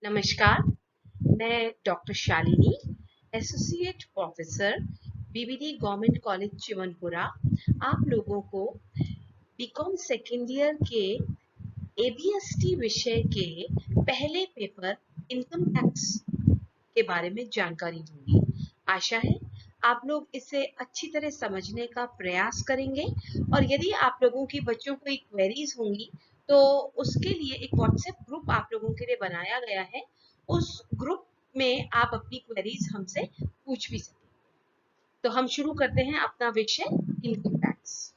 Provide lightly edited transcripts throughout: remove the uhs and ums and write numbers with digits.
नमस्कार, मैं doctor Shalini, associate professor, BBD government college Chivanpura, आप लोगों को बीकॉम सेकेंड ईयर के एबीएसटी विषय के पहले पेपर इनकम टैक्स के बारे में जानकारी दूंगी। आशा है आप लोग इसे अच्छी तरह समझने का प्रयास करेंगे और यदि आप लोगों की बच्चों को क्वेरीज होंगी तो उसके लिए एक व्हाट्सएप ग्रुप आप लोगों के लिए बनाया गया है। उस ग्रुप में आप अपनी क्वेरीज हमसे पूछ भी सकते हैं। तो हम शुरू करते हैं अपना विषय इनकम टैक्स।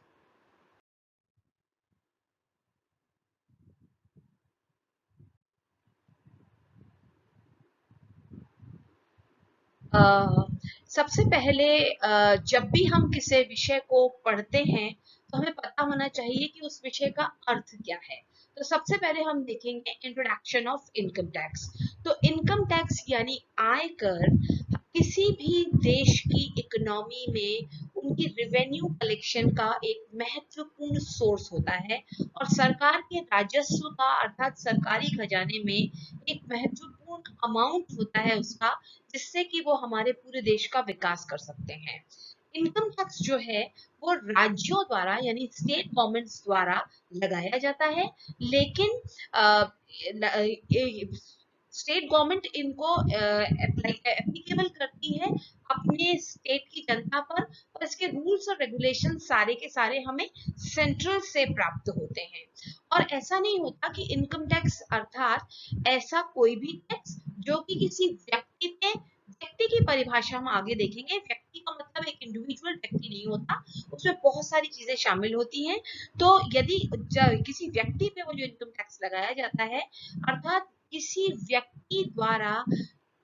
सबसे पहले जब भी हम किसी विषय को पढ़ते हैं तो हमें पता होना चाहिए कि उस विषय का अर्थ क्या है। तो सबसे पहले हम देखेंगे इंट्रोडक्शन ऑफ इनकम टैक्स। तो इनकम टैक्स यानी आयकर किसी भी देश की इकोनॉमी में उनकी रेवेन्यू कलेक्शन का एक महत्वपूर्ण सोर्स होता है और सरकार के राजस्व का अर्थात सरकारी खजाने में एक महत्वपूर्ण अमाउंट होता है उसका, जिससे कि वो हमारे पूरे देश का विकास कर सकते हैं। इनकम टैक्स जो है वो राज्यों द्वारा यानी स्टेट गवर्नमेंट्स द्वारा लगाया जाता है, लेकिन स्टेट गवर्नमेंट इनको एप्लीकेबल करती है अपने स्टेट की जनता पर, और इसके रूल्स और रेगुलेशन सारे के सारे हमें सेंट्रल से प्राप्त होते हैं। और ऐसा नहीं होता कि इनकम टैक्स अर्थात ऐसा कोई भी टैक्स जो कि किसी व्यक्ति पे, व्यक्ति की परिभाषा हम आगे देखेंगे। व्यक्ति का मतलब एक इंडिविजुअल व्यक्ति नहीं होता, उसमें बहुत सारी चीजें शामिल होती हैं। तो यदि किसी व्यक्ति पे वो जो इनकम टैक्स लगाया जाता है अर्थात किसी व्यक्ति द्वारा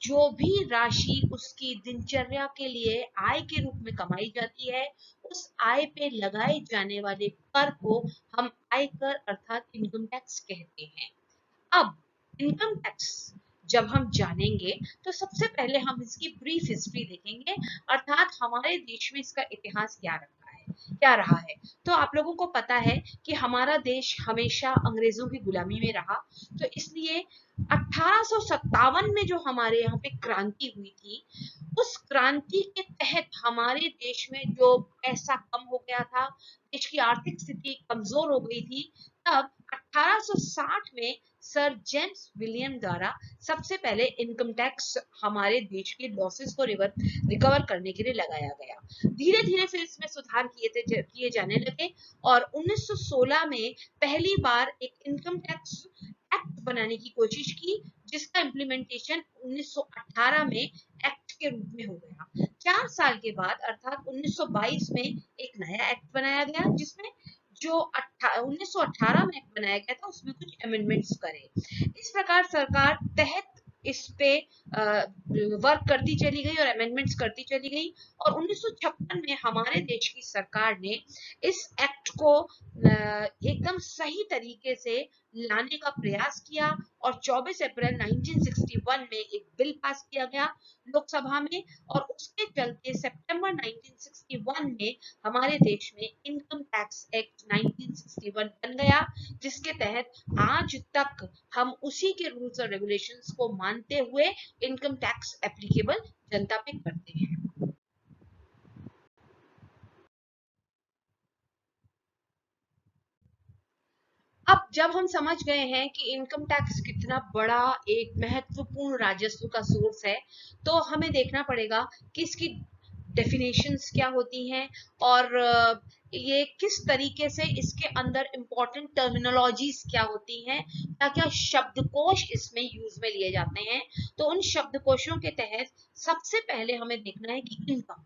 जो भी राशि उसकी दिनचर्या के लिए आय के रूप में कमाई जाती है, उस आय पे लगाए जाने वाले कर को हम आयकर अर्थात इनकम टैक्स कहते हैं। अब इनकम टैक्स जब हम जानेंगे तो सबसे पहले हम इसकी ब्रीफ हिस्ट्री देखेंगे, अर्थात हमारे देश में इसका इतिहास क्या रहा है। तो आप लोगों को पता है कि हमारा देश हमेशा अंग्रेजों की गुलामी में रहा, तो इसलिए 1857 में जो हमारे यहाँ पे क्रांति हुई थी, उस क्रांति के तहत हमारे देश में जो पैसा कम हो गया था, देश की आर्थिक स्थिति कमजोर हो गई थी, तब 1860 में सर जेम्स विलियम द्वारा सबसे पहले इनकम टैक्स हमारे देश के लॉसेस को रिकवर करने के लिए लगाया गया। धीरे धीरे फिर इसमें सुधार किए जाने लगे और 1916 में पहली बार एक इनकम टैक्स एक्ट बनाने की कोशिश की, जिसका इम्प्लीमेंटेशन 1918 में एक्ट के रूप में हो गया। 4 साल के बाद अर्थात 1922 में एक नया एक्ट बनाया गया, जिसमें जो 1918 में एक्ट बनाया गया था उसमें कुछ अमेंडमेंट्स करे। इस प्रकार सरकार तहत इस पे वर्क करती चली गई और अमेंडमेंट्स करती चली गई और 1956 में हमारे देश की सरकार ने इस एक्ट को एकदम सही तरीके से लाने का प्रयास किया और 24 अप्रैल 1961 में एक बिल पास किया गया लोकसभा में, और उसके चलते सितंबर 1961 में हमारे देश में इनकम टैक्स एक्ट 1961 बन गया, जिसके तहत आज तक हम उसी के रूल्स और रेगुलेशंस को मानते हुए इनकम टैक्स एप्लीकेबल जनता पे करते हैं। अब जब हम समझ गए हैं कि इनकम टैक्स कितना बड़ा एक महत्वपूर्ण राजस्व का सोर्स है, तो हमें देखना पड़ेगा कि इसकी डेफिनेशंस क्या होती हैं और ये किस तरीके से इसके अंदर इंपॉर्टेंट टर्मिनोलॉजीज क्या होती हैं, क्या क्या शब्दकोश इसमें यूज में लिए जाते हैं। तो उन शब्दकोशों के तहत सबसे पहले हमें देखना है कि इनकम,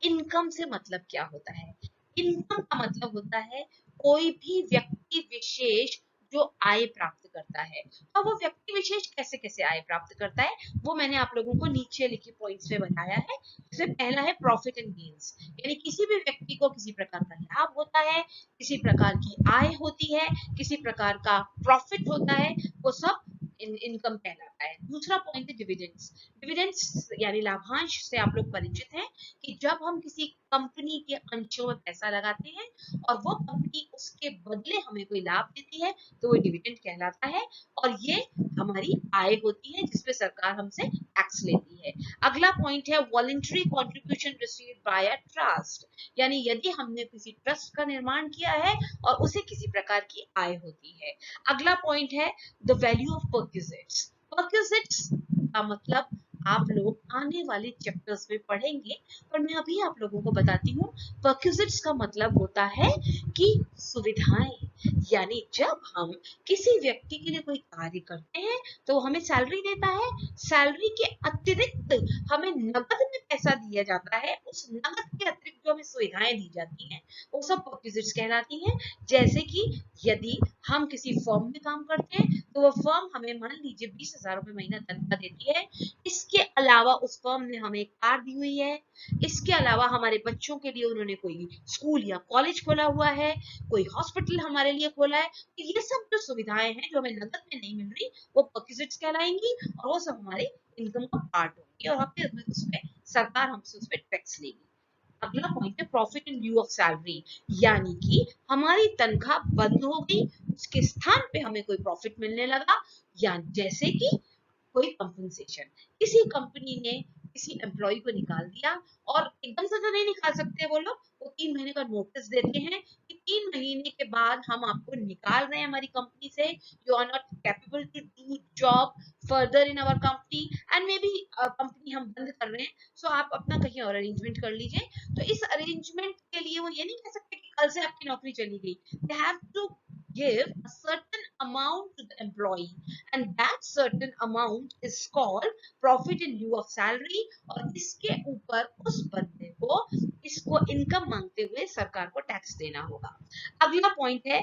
इनकम से मतलब क्या होता है। इनकम का मतलब होता है कोई भी व्यक्ति विशेष जो आय प्राप्त करता है। अब वो व्यक्ति विशेष कैसे कैसे आय प्राप्त करता है वो मैंने आप लोगों को नीचे लिखे पॉइंट्स में बताया है। जैसे पहला है प्रॉफिट एंड गेन्स, यानी किसी भी व्यक्ति को किसी प्रकार का लाभ होता है, किसी प्रकार की आय होती है, किसी प्रकार का प्रॉफिट होता है, वो सब इनकम कहलाता है। दूसरा पॉइंट है डिविडेंड्स। डिविडेंड्स यानी लाभांश से आप लोग परिचित हैं कि जब हम किसी कंपनी के अंशों में पैसा लगाते हैं और वो कंपनी उसके बदले हमें कोई लाभ देती है तो वो डिविडेंड कहलाता है और ये हमारी आय होती है जिसपे सरकार हमसे टैक्स लेती है। अगला पॉइंट है voluntary contribution received by a trust, यानी यदि हमने किसी ट्रस्ट का निर्माण किया है और उसे किसी प्रकार की आय होती है। अगला पॉइंट है the value of perquisites. Perquisites का मतलब आप लोग आने वाले चैप्टर्स में पढ़ेंगे, पर मैं अभी आप लोगों को बताती हूँ। परक्विजिट्स का मतलब होता है कि सुविधाएं, यानी जब हम किसी व्यक्ति के लिए कोई कार्य करते हैं तो हमें सैलरी देता है, सैलरी के अतिरिक्त हमें नकद में पैसा दिया जाता है, उस नकद के अतिरिक्त जो हमें सुविधाएं दी जाती हैं वो सब परक्विजिट्स कहलाती हैं। जैसे कि यदि हम किसी फर्म में काम करते हैं तो वो फर्म हमें मान लीजिए 20,000 रुपए महीना तनख्वाह देती है, इसके अलावा उस फर्म ने हमें एक कार दी हुई है, इसके अलावा हमारे बच्चों के लिए उन्होंने कोई स्कूल या कॉलेज खोला हुआ है, कोई हॉस्पिटल हमारे लिए खोला है, तो ये सब जो सुविधाएं हैं जो हमें नकद में नहीं मिल रही वो परक्विजिट्स कहलाएंगी और वो सब हमारे इनकम का पार्ट होंगी और हमें उसमें सरकार हमसे उस पर टैक्स लेगी। अगला पॉइंट है profit in lieu of salary, यानी कि हमारी तनख्वाह बंद हो गई, उसके स्थान पे हमें कोई प्रॉफिट मिलने लगा, या जैसे कि कोई कंपनसेशन, किसी कंपनी ने किसी एम्प्लॉय को निकाल दिया और एकदम से तो नहीं निकाल सकते वो लोग, वो 3 महीने का नोटिस देते हैं कि 3 महीने के बाद हम आपको निकाल रहे हैं हमारी कंपनी से, you are not capable to do job further in our company and may be company हम बंद कर रहे हैं, सो आप अपना कहीं और अरेंजमेंट कर लीजिए। तो इस अरेंजमेंट के लिए वो ये नहीं कह सकते कि कल से आपकी नौकरी चली गई, they have to give a certain amount to the employee and that certain amount is called profit in lieu of salary और इसके ऊपर उस बंदे को इसको इनकम मांगते हुए सरकार को टैक्स देना होगा। अगला पॉइंट है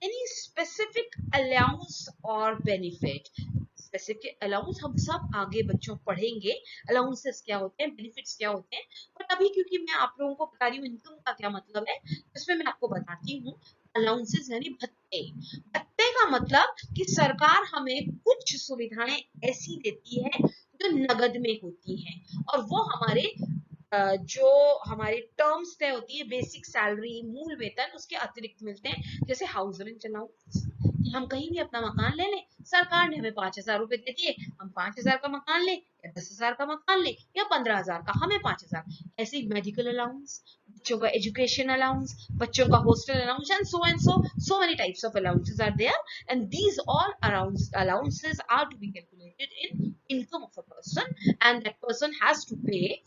any specific allowance or benefit। Specific allowance हम सब आगे बच्चों पढ़ेंगे, अलाउंसेस क्या होते हैं, बेनिफिट्स क्या होते हैं, बट अभी क्योंकि मैं आप लोगों को बता रही हूँ इनकम का क्या मतलब है, इसमें मैं आपको बताती हूँ। अलाउंसेस यानी भत्ते, भत्ते का मतलब कि सरकार हमें कुछ सुविधाएं ऐसी देती है जो नगद में होती हैं और वो हमारे जो हमारे टर्म्स तय होती है, बेसिक सैलरी, मूल वेतन, उसके अतिरिक्त मिलते हैं। जैसे हाउस रेंट अलाउंस, हम कहीं भी अपना मकान ले लें, सरकार ने हमें 5,000 रुपए दे दिए, हम 5,000 का मकान ले या 10,000 का मकान ले या 15,000 का, हमें 5,000। ऐसे ही मेडिकल अलाउंस, बच्चों का एजुकेशन अलाउंस, बच्चों का hostel allowance and so many types of allowances are there and these all allowances are to be calculated in income of a person and that person has to pay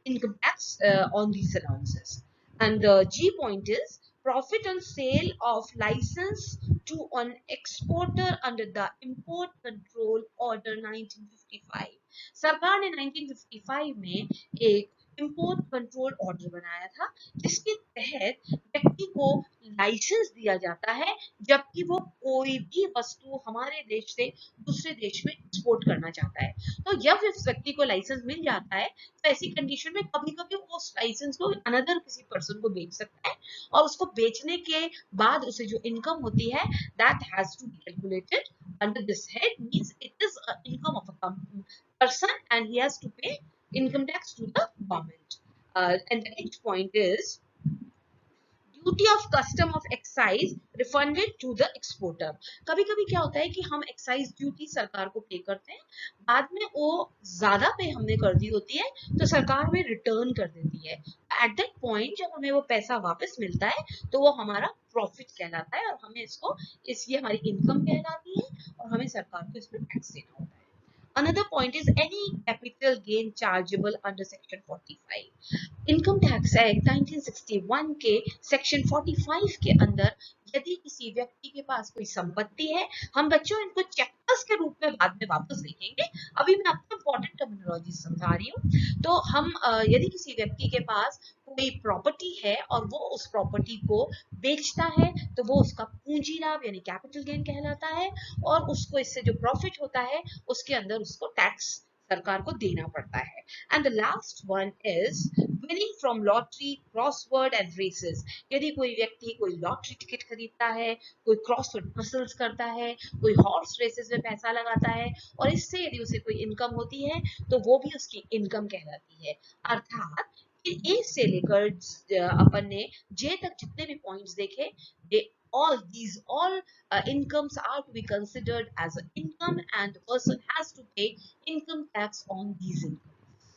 income tax on these allowances. And the G point is profit on sale of license to an exporter under the Import Control Order 1955। सरकार ने 1955 में एक import control order बनाया था जिसके तहत व्यक्ति को लाइसेंस दिया जाता है जबकि वो कोई भी वस्तु हमारे देश से दूसरे देश में एक्सपोर्ट करना चाहता है। तो जब इस व्यक्ति को लाइसेंस मिल जाता है तो ऐसी कंडीशन में कभी कभी वो उस लाइसेंस को अनदर किसी पर्सन को बेच सकता है और उसको बेचने के बाद उसे जो इनकम होती है that has to be calculated under this head, means it is an income of a person and he has to pay income tax to the government. And the next point is duty of custom of excise refunded to the exporter. कभी कभी क्या होता है कि हम excise duty सरकार को पे करते हैं, बाद में वो ज्यादा पे हमने कर दी होती है तो सरकार में रिटर्न कर देती है। एट दैट पॉइंट जब हमें वो पैसा वापस मिलता है तो वो हमारा प्रॉफिट कहलाता है और हमें इसको इसलिए हमारी इनकम कहलाती है और हमें सरकार को इस पर टैक्स देना होता है। Another point is any capital gain chargeable under section 45। Income tax act 1961 के सेक्शन 45 के अंदर यदि किसी व्यक्ति के पास कोई संपत्ति है, हम बच्चों इनको चैप्टर्स के रूप में बाद में वापस देखेंगे, अभी मैं आपको इंपॉर्टेंट टर्मिनोलॉजी समझा रही हूँ। तो हम यदि किसी व्यक्ति के पास कोई प्रॉपर्टी है और वो उस प्रॉपर्टी को बेचता है तो वो उसका पूंजी लाभ यानी कैपिटल गेन कहलाता है और उसको इससे जो प्रॉफिट होता है उसके अंदर उसको टैक्स सरकार को देना पड़ता है। And the last one is winning from lottery, crossword and races. यदि कोई व्यक्ति कोई लॉटरी टिकट खरीदता है, कोई क्रॉसवर्ड पजल्स करता है, कोई हॉर्स रेसेस में पैसा लगाता है और इससे यदि उसे कोई इनकम होती है तो वो भी उसकी इनकम कहलाती है। अर्थात फिर ए से लेकर अपन ने जे तक जितने भी पॉइंट्स देखे, all incomes are to be considered as an income and the person has to pay income tax on these incomes.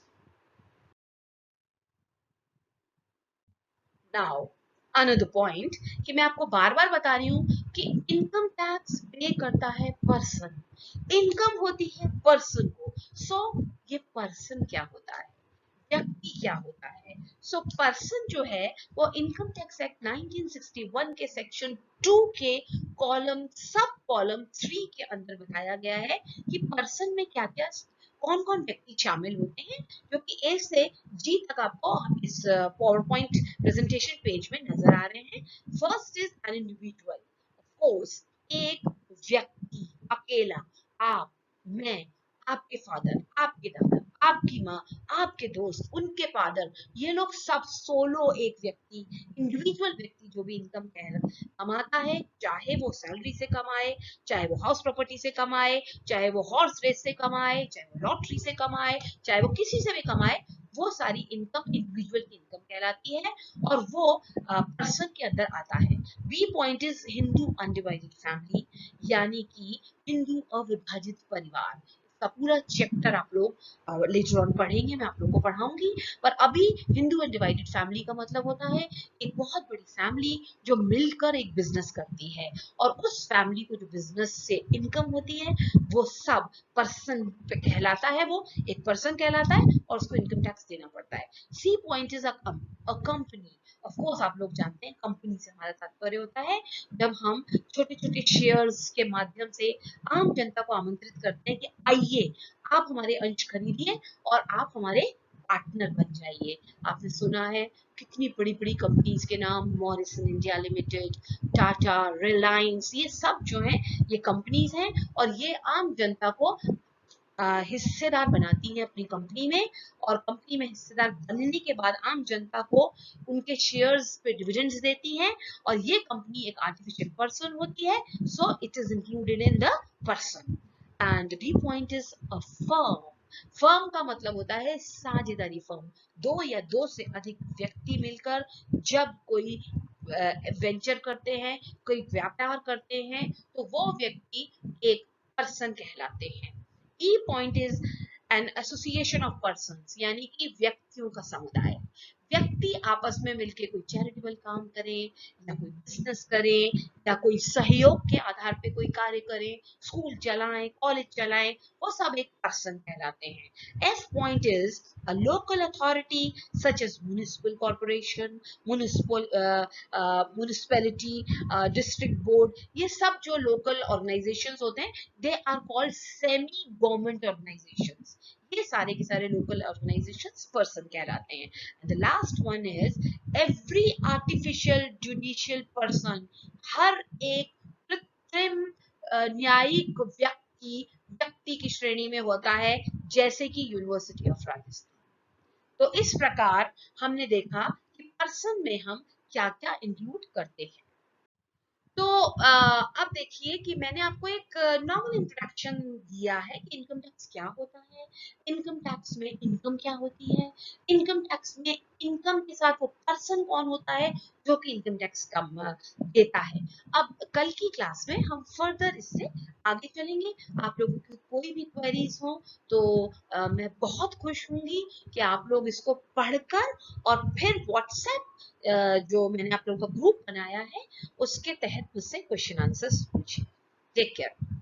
Now another point कि मैं आपको बार बार बता रही हूँ कि इनकम टैक्स पे करता है पर्सन, इनकम होती है पर्सन को। सो ये पर्सन क्या होता है, व्यक्ति क्या होता है? सो पर्सन जो है वो इनकम टैक्स एक्ट 1961 के सेक्शन 2 के सब कॉलम 3 के अंदर बताया गया है कि पर्सन में क्या क्या कौन कौन व्यक्ति शामिल होते हैं, जो कि ए से जी तक आपको इस पावर पॉइंट प्रेजेंटेशन पेज में नजर आ रहे हैं। First is an individual, of course एक व्यक्ति अकेला, आप, मैं, आपके फादर, आपके दादा, आपकी माँ, आपके दोस्त, उनके फादर, ये लोग सब सोलो एक व्यक्ति, इंडिविजुअल व्यक्ति जो भी इनकम कमाता है, चाहे वो सैलरी से कमाए, चाहे वो हाउस प्रॉपर्टी से कमाए, चाहे वो हॉर्स रेस से कमाए, चाहे वो लॉटरी से कमाए, चाहे वो किसी से भी कमाए, वो सारी इनकम इंडिविजुअल की इनकम कहलाती है और वो पर्सन के अंदर आता है। B point is Hindu undivided family, यानी कि हिंदू अविभाजित परिवार। इसका पूरा चैप्टर आप लोग लेटर ऑन पढ़ेंगे, मैं आप लोगों को पढ़ाऊंगी। पर अभी हिंदू अनडिवाइडेड फैमिली का मतलब होता है एक बहुत बड़ी फैमिली जो मिलकर एक बिजनेस करती है और उस फैमिली को जो बिजनेस से इनकम होती है वो सब पर्सन पे कहलाता है, वो एक पर्सन कहलाता है और उसको इनकम टैक्स देना पड़ता है। C point is a company. Of course आप लोग जानते हैं कंपनी से हमारा तात्पर्य होता है जब हम छोटे छोटे शेयर्स के माध्यम से आम जनता को आमंत्रित करते हैं कि आइए आप हमारे अंश खरीदिए और आप हमारे पार्टनर बन जाइए। आपने सुना है कितनी बड़ी बड़ी कंपनीज के नाम, Morrison India limited, Tata, Reliance, ये सब जो है ये कंपनीज हैं और ये आम जनता को हिस्सेदार बनाती है अपनी कंपनी में और कंपनी में हिस्सेदार बनने के बाद आम जनता को उनके शेयर्स पे डिविडेंड्स देती हैं और ये कंपनी एक आर्टिफिशियल पर्सन होती है। So it is included in the person. And B point is a firm. Firm का मतलब होता है साझेदारी फर्म, दो या दो से अधिक व्यक्ति मिलकर जब कोई वेंचर करते हैं, कोई व्यापार करते हैं तो वो व्यक्ति एक पर्सन कहलाते हैं। ई point is an association of persons, यानी कि व्यक्तियों का समुदाय। व्यक्ति आपस में मिलकर कोई चैरिटेबल काम करें या कोई बिजनेस करें या कोई सहयोग के आधार पे कोई कार्य करें, स्कूल चलाएं, कॉलेज चलाएं, वो सब एक पर्सन कहलाते हैं। F point is a local authority such as municipal corporation, municipality, district board, ये सब जो local organizations होते हैं they are called semi government organizations। ये सारे के सारे लोकल ऑर्गेनाइजेशंस पर्सन कहलाते हैं। And the last one is every artificial judicial person, हर एक कृत्रिम न्यायिक व्यक्ति की श्रेणी में होता है, जैसे कि यूनिवर्सिटी ऑफ राजस्थान। तो इस प्रकार हमने देखा कि पर्सन में हम क्या क्या इंक्लूड करते हैं। तो अब देखिए कि मैंने आपको एक नॉर्मल इंट्रोडक्शन दिया है कि इनकम टैक्स क्या होता है, इनकम टैक्स में इनकम क्या होती है, इनकम टैक्स में इनकम के साथ वो पर्सन कौन होता है जो कि इनकम टैक्स कम देता है। अब कल की क्लास में हम फर्दर इससे आगे चलेंगे। आप लोगों की कोई भी क्वेरीज हो तो मैं बहुत खुश होंगी कि आप लोग इसको पढ़कर और फिर व्हाट्सएप जो मैंने आप लोगों का ग्रुप बनाया है उसके तहत मुझसे क्वेश्चन आंसर्स पूछिए। Take care.